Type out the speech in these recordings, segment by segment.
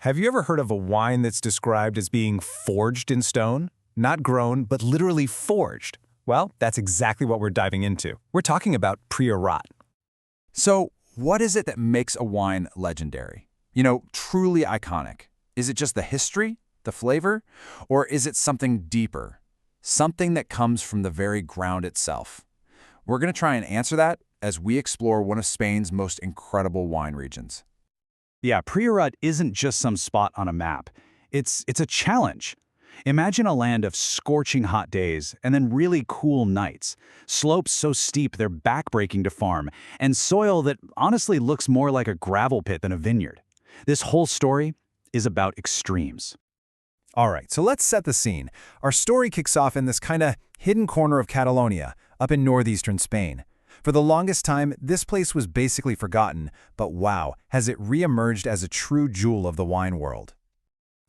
Have you ever heard of a wine that's described as being forged in stone? Not grown, but literally forged. Well, that's exactly what we're diving into. We're talking about Priorat. So, what is it that makes a wine legendary? Truly iconic? Is it just the history, the flavor, or is it something deeper? Something that comes from the very ground itself? We're going to try and answer that as we explore one of Spain's most incredible wine regions. Yeah, Priorat isn't just some spot on a map. It's a challenge. Imagine a land of scorching hot days and then really cool nights, slopes so steep they're backbreaking to farm, and soil that honestly looks more like a gravel pit than a vineyard. This whole story is about extremes. All right, so let's set the scene. Our story kicks off in this kind of hidden corner of Catalonia, up in northeastern Spain. For the longest time, this place was basically forgotten, but wow, has it re-emerged as a true jewel of the wine world.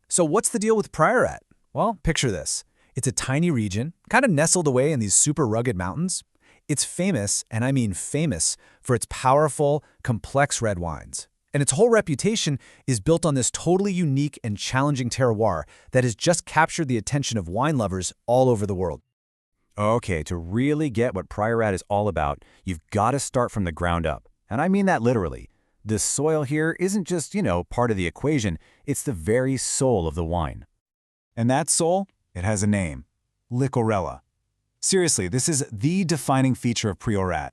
So what's the deal with Priorat? Well, picture this. It's a tiny region, kind of nestled away in these super rugged mountains. It's famous, and I mean famous, for its powerful, complex red wines. And its whole reputation is built on this totally unique and challenging terroir that has just captured the attention of wine lovers all over the world. Okay, to really get what Priorat is all about, you've got to start from the ground up. And I mean that literally. The soil here isn't just, part of the equation, it's the very soul of the wine. And that soul, it has a name. Licorella. Seriously, this is the defining feature of Priorat.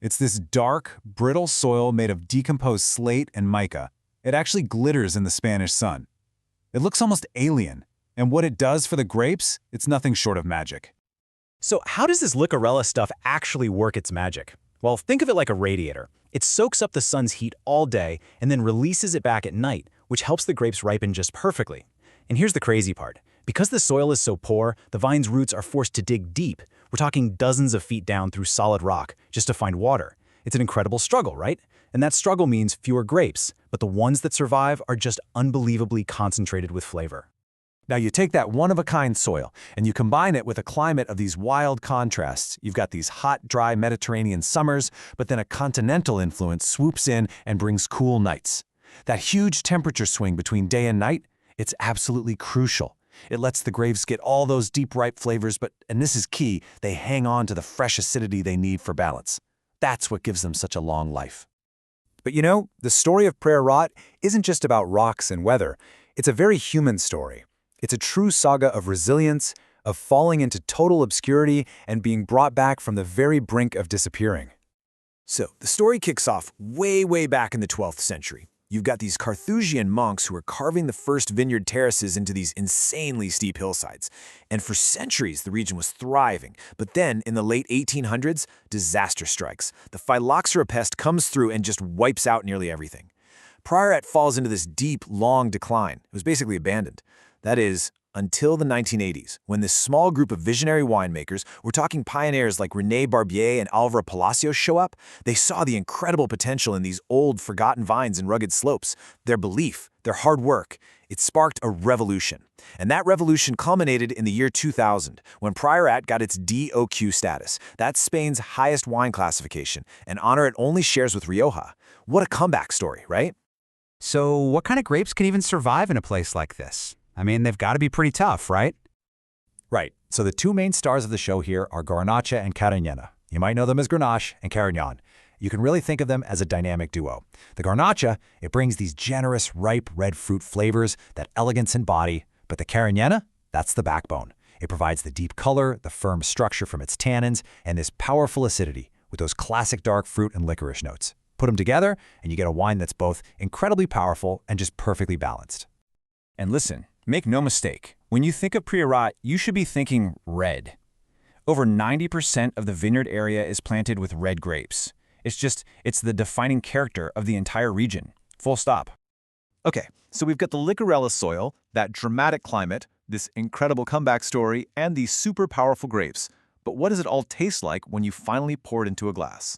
It's this dark, brittle soil made of decomposed slate and mica. It actually glitters in the Spanish sun. It looks almost alien, and what it does for the grapes, it's nothing short of magic. So how does this Licorella stuff actually work its magic? Well, think of it like a radiator. It soaks up the sun's heat all day and then releases it back at night, which helps the grapes ripen just perfectly. And here's the crazy part. Because the soil is so poor, the vine's roots are forced to dig deep. We're talking dozens of feet down through solid rock just to find water. It's an incredible struggle, right? And that struggle means fewer grapes, but the ones that survive are just unbelievably concentrated with flavor. Now you take that one-of-a-kind soil and you combine it with a climate of these wild contrasts. You've got these hot, dry Mediterranean summers, but then a continental influence swoops in and brings cool nights. That huge temperature swing between day and night, it's absolutely crucial. It lets the grapes get all those deep, ripe flavors, but, and this is key, they hang on to the fresh acidity they need for balance. That's what gives them such a long life. But the story of Priorat isn't just about rocks and weather. It's a very human story. It's a true saga of resilience, of falling into total obscurity and being brought back from the very brink of disappearing. So, the story kicks off way back in the 12th century. You've got these Carthusian monks who are carving the first vineyard terraces into these insanely steep hillsides. And for centuries, the region was thriving. But then, in the late 1800s, disaster strikes. The phylloxera pest comes through and just wipes out nearly everything. Priorat falls into this deep, long decline. It was basically abandoned. That is, until the 1980s, when this small group of visionary winemakers, we're talking pioneers like René Barbier and Alvaro Palacios, show up. They saw the incredible potential in these old, forgotten vines and rugged slopes. Their belief, their hard work, it sparked a revolution. And that revolution culminated in the year 2000, when Priorat got its DOQ status. That's Spain's highest wine classification, an honor it only shares with Rioja. What a comeback story, right? So what kind of grapes can even survive in a place like this? I mean, they've got to be pretty tough, right? Right. So the two main stars of the show here are Garnacha and Carignana. You might know them as Grenache and Carignan. You can really think of them as a dynamic duo. The Garnacha, it brings these generous, ripe red fruit flavors, that elegance in body, but the Carignana, that's the backbone. It provides the deep color, the firm structure from its tannins, and this powerful acidity with those classic dark fruit and licorice notes. Put them together, and you get a wine that's both incredibly powerful and just perfectly balanced. And listen, make no mistake, when you think of Priorat, you should be thinking red. Over 90% of the vineyard area is planted with red grapes. It's the defining character of the entire region. Full stop. Okay, so we've got the Licorella soil, that dramatic climate, this incredible comeback story, and these super powerful grapes. But what does it all taste like when you finally pour it into a glass?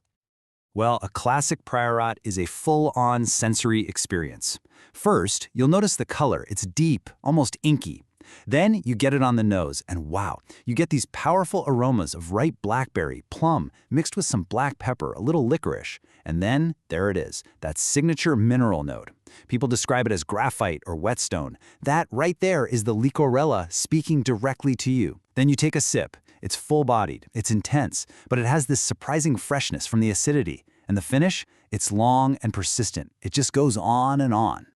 Well, a classic Priorat is a full-on sensory experience. First, you'll notice the color. It's deep, almost inky. Then you get it on the nose, and wow, you get these powerful aromas of ripe blackberry, plum, mixed with some black pepper, a little licorice. And then, there it is, that signature mineral note. People describe it as graphite or whetstone. That right there is the Licorella speaking directly to you. Then you take a sip. It's full-bodied, it's intense, but it has this surprising freshness from the acidity. And the finish? It's long and persistent. It just goes on and on.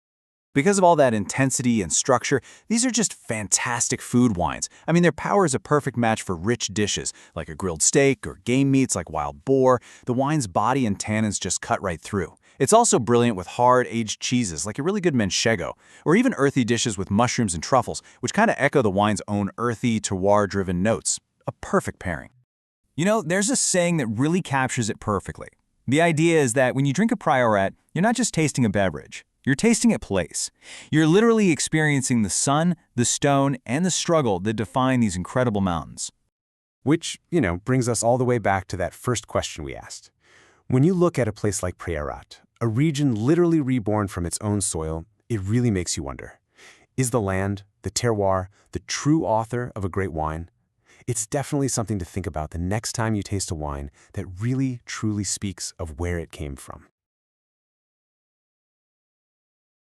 Because of all that intensity and structure, these are just fantastic food wines. I mean, their power is a perfect match for rich dishes, like a grilled steak or game meats like wild boar. The wine's body and tannins just cut right through. It's also brilliant with hard, aged cheeses, like a really good manchego, or even earthy dishes with mushrooms and truffles, which kind of echo the wine's own earthy, terroir-driven notes. A perfect pairing. You know, there's a saying that really captures it perfectly. The idea is that when you drink a Priorat, you're not just tasting a beverage. You're tasting a place. You're literally experiencing the sun, the stone, and the struggle that define these incredible mountains. Which, brings us all the way back to that first question we asked. When you look at a place like Priorat, a region literally reborn from its own soil, it really makes you wonder. Is the land, the terroir, the true author of a great wine? It's definitely something to think about the next time you taste a wine that really, truly speaks of where it came from.